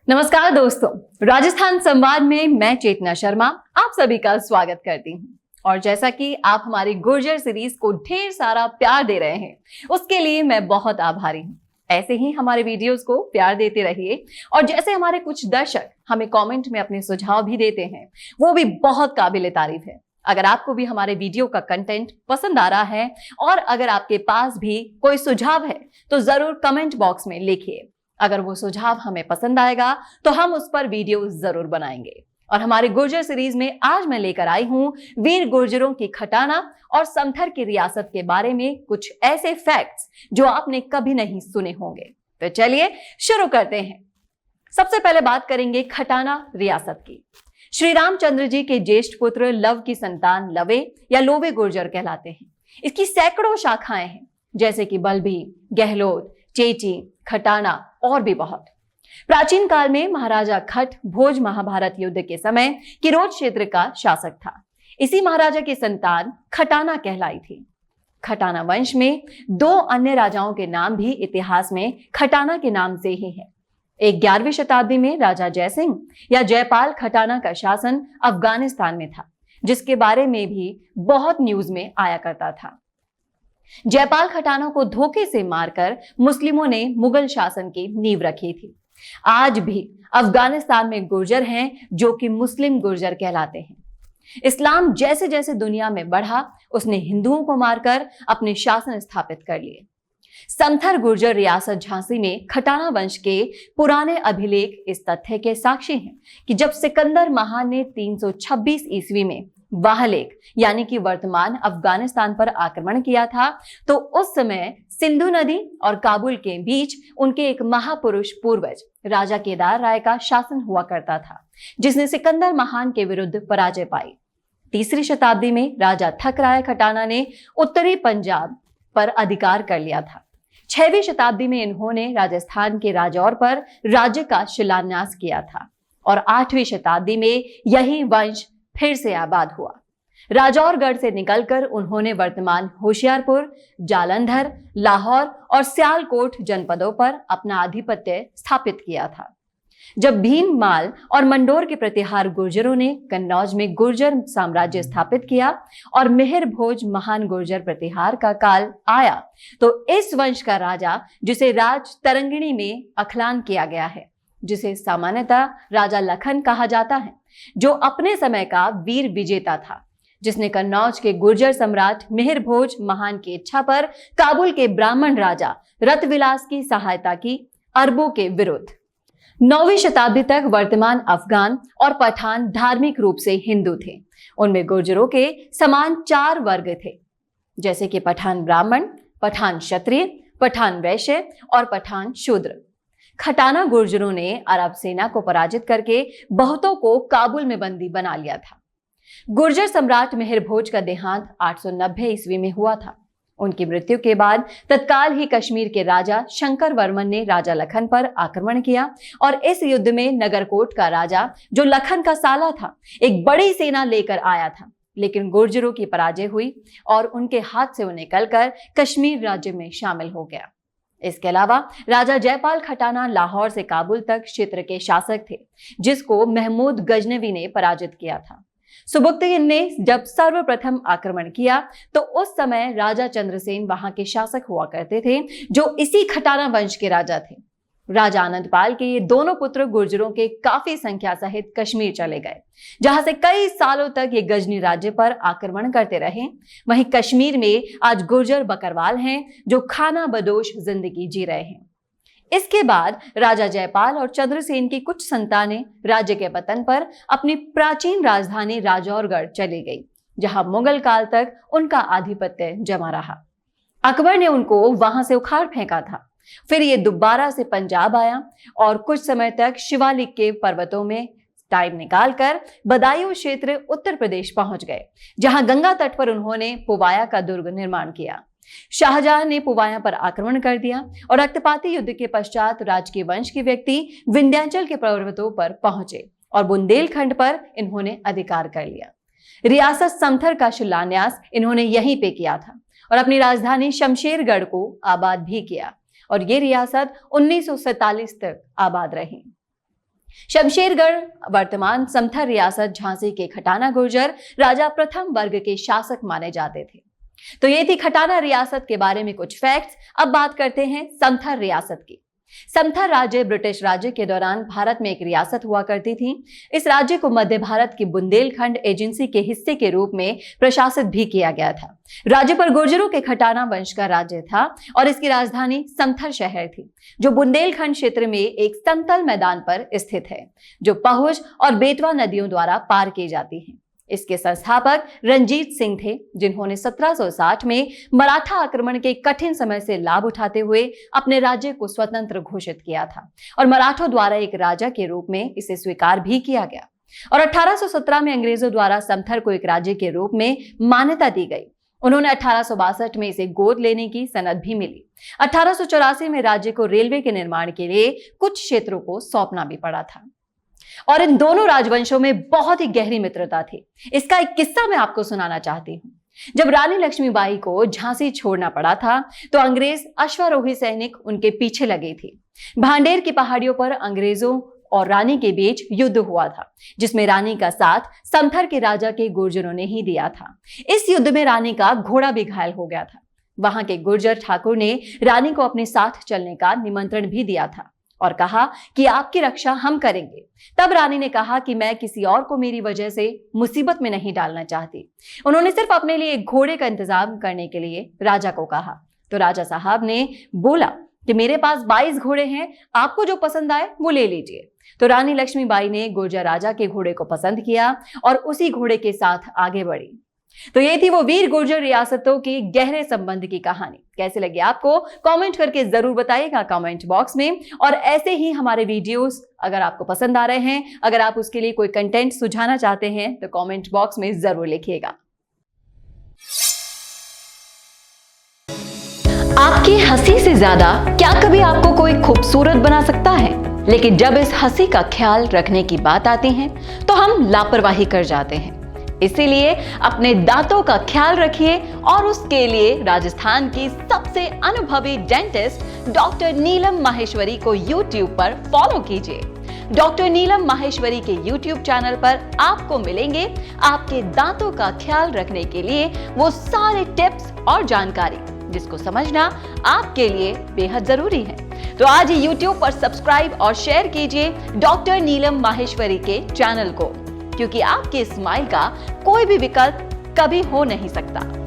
नमस्कार दोस्तों, राजस्थान संवाद में मैं चेतना शर्मा आप सभी का स्वागत करती हूँ। और जैसा कि आप हमारी गुर्जर सीरीज को ढेर सारा प्यार दे रहे हैं, उसके लिए मैं बहुत आभारी हूँ। ऐसे ही हमारे वीडियोस को प्यार देते रहिए। और जैसे हमारे कुछ दर्शक हमें कमेंट में अपने सुझाव भी देते हैं, वो भी बहुत काबिले तारीफ है। अगर आपको भी हमारे वीडियो का कंटेंट पसंद आ रहा है और अगर आपके पास भी कोई सुझाव है तो जरूर कमेंट बॉक्स में लिखिए। अगर वो सुझाव हमें पसंद आएगा तो हम उस पर वीडियो जरूर बनाएंगे। और हमारे गुर्जर सीरीज में आज मैं लेकर आई हूं वीर गुर्जरों की खटाना और समथर की रियासत के बारे में कुछ ऐसे फैक्ट्स जो आपने कभी नहीं सुने होंगे। तो चलिए शुरू करते हैं। सबसे पहले बात करेंगे खटाना रियासत की। श्री रामचंद्र जी के ज्येष्ठ पुत्र लव की संतान लवे या लोवे गुर्जर कहलाते हैं। इसकी सैकड़ों शाखाएं हैं, जैसे कि बल्भी, गहलोत, चेची, खटाना और भी बहुत। प्राचीन काल में महाराजा खट भोज महाभारत युद्ध के समय किरोज क्षेत्र का शासक था। इसी महाराजा की संतान खटाना कहलाई थी। खटाना वंश में दो अन्य राजाओं के नाम भी इतिहास में खटाना के नाम से ही है। एक 11वीं शताब्दी में राजा जयसिंह या जयपाल खटाना का शासन अफगानिस्तान में था, जिसके बारे में भी बहुत न्यूज में आया करता था। जयपाल खटाना को धोखे से मारकर मुस्लिमों ने मुगल शासन की नींव रखी थी। आज भी अफगानिस्तान में गुर्जर हैं जो कि मुस्लिम गुर्जर कहलाते हैं। इस्लाम जैसे जैसे दुनिया में बढ़ा, उसने हिंदुओं को मारकर अपने शासन स्थापित कर लिए। समथर गुर्जर रियासत झांसी में खटाना वंश के पुराने अभिलेख इस तथ्य के साक्षी हैं कि जब सिकंदर महान ने 326 ईस्वी में वाहलेक यानी कि वर्तमान अफगानिस्तान पर आक्रमण किया था, तो उस समय सिंधु नदी और काबुल के बीच उनके एक महापुरुष पूर्वज राजा केदार राय का शासन हुआ करता था, जिसने सिकंदर महान के विरुद्ध पराजय पाई। 3री शताब्दी में राजा थक राय खटाना ने उत्तरी पंजाब पर अधिकार कर लिया था। 6वीं शताब्दी में इन्होंने राजस्थान के राजौर पर राज्य का शिलान्यास किया था और 8वीं शताब्दी में यही वंश फिर से आबाद हुआ। राजौरगढ़ से निकलकर उन्होंने वर्तमान होशियारपुर, जालंधर, लाहौर और सियालकोट जनपदों पर अपना आधिपत्य स्थापित किया था। जब भीम माल और मंडोर के प्रतिहार गुर्जरों ने कन्नौज में गुर्जर साम्राज्य स्थापित किया और मेहर भोज महान गुर्जर प्रतिहार का काल आया, तो इस वंश का राजा, जिसे राज तरंगिणी में अखलान किया गया है, जिसे सामान्यतः राजा लखन कहा जाता है, जो अपने समय का वीर विजेता था, जिसने कन्नौज के गुर्जर सम्राट मेहर भोज महान की इच्छा पर काबुल के ब्राह्मण राजा रतविलास की सहायता की अरबों के विरुद्ध। 9वीं शताब्दी तक वर्तमान अफगान और पठान धार्मिक रूप से हिंदू थे। उनमें गुर्जरों के समान 4 वर्ग थे, जैसे कि पठान ब्राह्मण, पठान क्षत्रिय, पठान वैश्य और पठान शूद्र। खटाना गुर्जरों ने अरब सेना को पराजित करके बहुतों को काबुल में बंदी बना लिया था। गुर्जर सम्राट मेहर भोज का देहांत 890 ईस्वी में हुआ था। उनकी मृत्यु के बाद तत्काल ही कश्मीर के राजा शंकर वर्मन ने राजा लखन पर आक्रमण किया और इस युद्ध में नगरकोट का राजा, जो लखन का साला था, एक बड़ी सेना लेकर आया था, लेकिन गुर्जरों की पराजय हुई और उनके हाथ से वो निकलकर कश्मीर राज्य में शामिल हो गया। इसके अलावा राजा जयपाल खटाना लाहौर से काबुल तक क्षेत्र के शासक थे, जिसको महमूद गजनवी ने पराजित किया था। सुबुक्तगिन ने जब सर्वप्रथम आक्रमण किया तो उस समय राजा चंद्रसेन वहां के शासक हुआ करते थे, जो इसी खटाना वंश के राजा थे। राजा आनंदपाल के ये दोनों पुत्र गुर्जरों के काफी संख्या सहित कश्मीर चले गए, जहां से कई सालों तक ये गजनी राज्य पर आक्रमण करते रहे। वहीं कश्मीर में आज गुर्जर बकरवाल हैं, जो खाना बदोश जिंदगी जी रहे हैं। इसके बाद राजा जयपाल और चंद्रसेन की कुछ संतानें राज्य के पतन पर अपनी प्राचीन राजधानी राजौरगढ़ चली गई, जहां मुगल काल तक उनका आधिपत्य जमा रहा। अकबर ने उनको वहां से उखाड़ फेंका था। फिर ये दोबारा से पंजाब आया और कुछ समय तक शिवालिक के पर्वतों में टाइम निकालकर बदायूं क्षेत्र उत्तर प्रदेश पहुंच गए, जहां गंगा तट पर उन्होंने पुवाया का दुर्ग निर्माण किया। शाहजहां ने पुवाया पर आक्रमण कर दिया और रक्तपाती युद्ध के पश्चात राजकीय वंश के व्यक्ति विंध्याचल के पर्वतों पर पहुंचे और बुंदेलखंड पर इन्होंने अधिकार कर लिया। रियासत समथर का शिलान्यास इन्होंने यहीं पे किया था और अपनी राजधानी शमशेरगढ़ को आबाद भी किया और ये रियासत 1947 तक आबाद रही। शमशेरगढ़ वर्तमान समथर रियासत झांसी के खटाना गुर्जर राजा प्रथम वर्ग के शासक माने जाते थे। तो ये थी खटाना रियासत के बारे में कुछ फैक्ट्स। अब बात करते हैं समथर रियासत की। समथर राज्य ब्रिटिश राज्य के दौरान भारत में एक रियासत हुआ करती थी। इस राज्य को मध्य भारत की बुंदेलखंड एजेंसी के हिस्से के रूप में प्रशासित भी किया गया था। राज्य पर गुर्जरों के खटाना वंश का राज्य था और इसकी राजधानी समथर शहर थी, जो बुंदेलखंड क्षेत्र में एक समतल मैदान पर स्थित है, जो पहुज और बेतवा नदियों द्वारा पार की जाती है। इसके संस्थापक रंजीत सिंह थे, जिन्होंने 1760 में मराठा आक्रमण के कठिन समय से लाभ उठाते हुए अपने राज्य को स्वतंत्र घोषित किया था और मराठों द्वारा एक राजा के रूप में इसे स्वीकार भी किया गया। और 1817 में अंग्रेजों द्वारा समथर को एक राज्य के रूप में मान्यता दी गई। उन्होंने 1862 में इसे गोद लेने की सनद भी मिली। 1884 में राज्य को रेलवे के निर्माण के लिए कुछ क्षेत्रों को सौंपना भी पड़ा था। और इन दोनों राजवंशों में बहुत ही गहरी मित्रता थी। इसका एक किस्सा मैं आपको सुनाना चाहती हूँ। जब रानी लक्ष्मीबाई को झांसी छोड़ना पड़ा था तो अंग्रेज अश्वारोही सैनिक उनके पीछे लगे थे। भांडेर की पहाड़ियों पर अंग्रेजों और रानी के बीच युद्ध हुआ था, जिसमें रानी का साथ समथर के राजा के गुर्जरों ने ही दिया था। इस युद्ध में रानी का घोड़ा भी घायल हो गया था। वहां के गुर्जर ठाकुर ने रानी को अपने साथ चलने का निमंत्रण भी दिया था और कहा कि आपकी रक्षा हम करेंगे। तब रानी ने कहा कि मैं किसी और को मेरी वजह से मुसीबत में नहीं डालना चाहती। उन्होंने सिर्फ अपने लिए एक घोड़े का इंतजाम करने के लिए राजा को कहा। तो राजा साहब ने बोला कि मेरे पास 22 घोड़े हैं, आपको जो पसंद आए वो ले लीजिए। तो रानी लक्ष्मीबाई ने गुर्जर राजा के घोड़े को पसंद किया और उसी घोड़े के साथ आगे बढ़ी। तो ये थी वो वीर गुर्जर रियासतों की गहरे संबंध की कहानी। कैसे लगी आपको कमेंट करके जरूर बताइएगा कमेंट बॉक्स में। और ऐसे ही हमारे वीडियोस अगर आपको पसंद आ रहे हैं, अगर आप उसके लिए कोई कंटेंट सुझाना चाहते हैं तो कमेंट बॉक्स में जरूर लिखिएगा। आपकी हंसी से ज्यादा क्या कभी आपको कोई खूबसूरत बना सकता है? लेकिन जब इस हंसी का ख्याल रखने की बात आती है तो हम लापरवाही कर जाते हैं। इसीलिए अपने दांतों का ख्याल रखिए और उसके लिए राजस्थान की सबसे अनुभवी डेंटिस्ट डॉक्टर नीलम माहेश्वरी को YouTube पर फॉलो कीजिए। डॉक्टर नीलम माहेश्वरी के YouTube चैनल पर आपको मिलेंगे आपके दांतों का ख्याल रखने के लिए वो सारे टिप्स और जानकारी, जिसको समझना आपके लिए बेहद जरूरी है। तो आज ही YouTube पर सब्सक्राइब और शेयर कीजिए डॉक्टर नीलम माहेश्वरी के चैनल को, क्योंकि आपके स्माइल का कोई भी विकल्प कभी हो नहीं सकता।